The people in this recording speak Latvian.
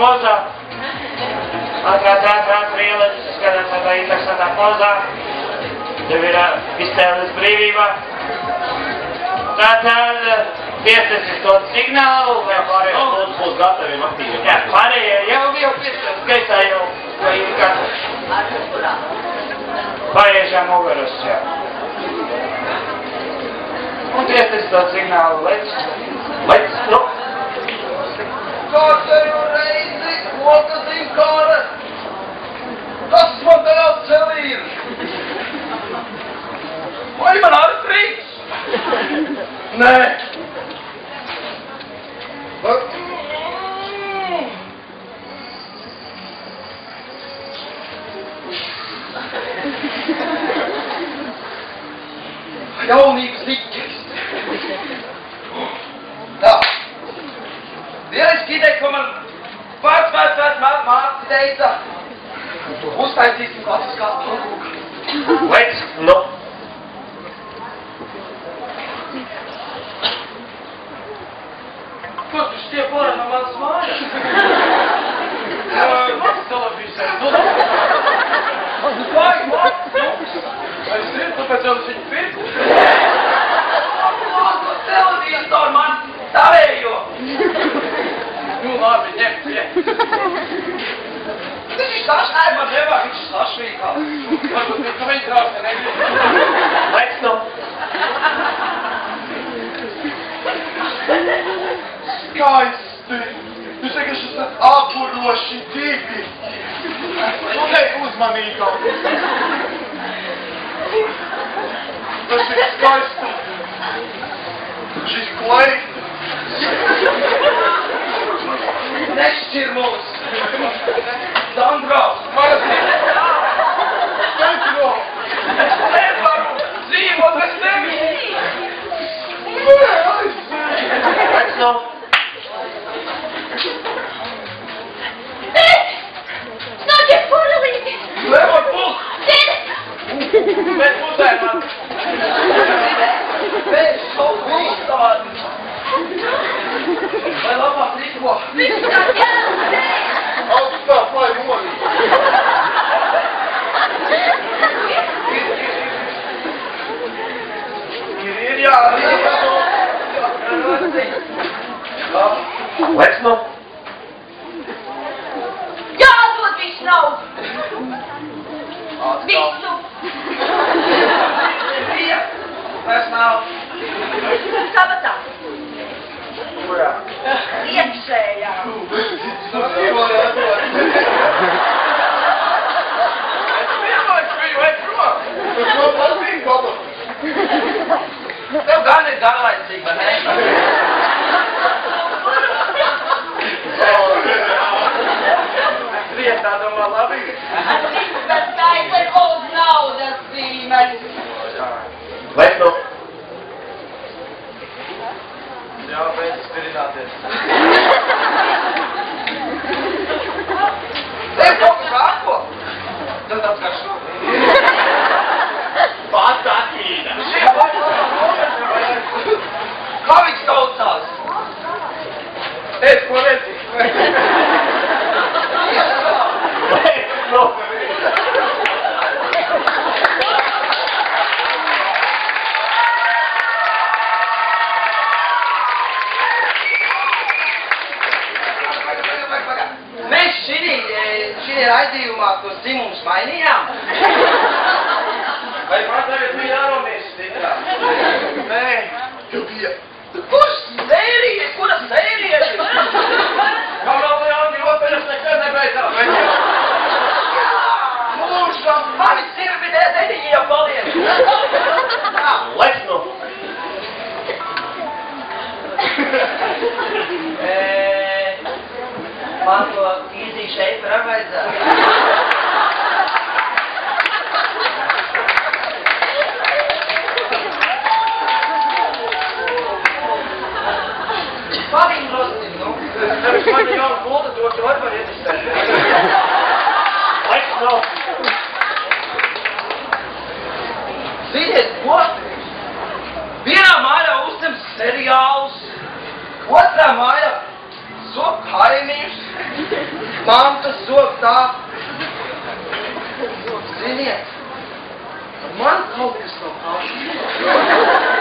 poza. Ātrāk, brīlis, skatās tādā interesantā pozā. Tev ir iztēles brīvība. Tātad piestāsies to signālu. Pārējie lūdzu būs gataviem aktīviem. Jā, pārējie jau piestāsies gaisā jau, vai ir katrs. Pārējie muguras, jā. Un piestāsies to signālu, lec, stop. Kārtējo reizi, otra zīmkāre. Kas man tajā celī ir? Vai man artrīts? Nē. Jaunības diķis. Tā. Vienreiz ideja, ko man māte teica, uztaisīsim kāds skatu. Lec, nu. Ko tu stiep ārā no manas mājas? Mans televīzē. Vai, mats? Es zinu, tāpēc jau viņu pirku. Lāsas televizoru man tavējo. Nu, labi, ņem. Viņš ir sašķēr, man nevāk, viņš ir sašvīkās. Varbūt, ka viņš krāsne negrib. Lec, nu. Skaisti! Jūs vienkārši esat apuroši divi! Nu, ne uzmanīgāk! Tas ir skaisti! Šis kleit! Nešķir mūs! Sandrāvs! Marazīt! Petro! Es nevaru dzīvot bez tevis! Lec, nu. Nāciet porelīti! Nevar būt! Bet pusē man! Pēc šoku izstādi! Vai labāk rīko? Viņš tā jāsē! Augstāk, lai monī! Ir jārīko! Lec, nu. Jādod visu naudu! Visu! Tas nav! Sabatā! Kurā? Iekšējā! Dzīvoju atdod! Es vienmēr biju, vai prom! Tas man patīk, Godu! Tev gan ir garlaicīgi, vai ne? Vietā domā labi? Tas taisa uz naudas zīmes! Lec, nu. Jā, beidz spirināties. Tev kaut kas rāko? Tev tāds kā šo? Pasatīna. Kā viņš saucās? Es ko redzi? Lec, nu. Mēs šī raidījumā tos dzimumus mainījām? Vai man tagad bija jāromies stiprā? Nē, jau bija. Kur sērijas? Kura sērijas? Kā vēl jauni operas nekad nebeidzās? Mūžam, mani sirvidē dedījie paliek. Lec, nu. Man to īzī šeit var vajadzētu. Pavīm rostim, nu. Tevis man ir jauna bulta, to tu var ietistēt. Lec, nu. Ziniet, ko? Vienā mājā uzņems seriālus, otrā mājā sopa mainījusi. Mantas zog tā. Ziniet, man kaut kas nav kārtībā.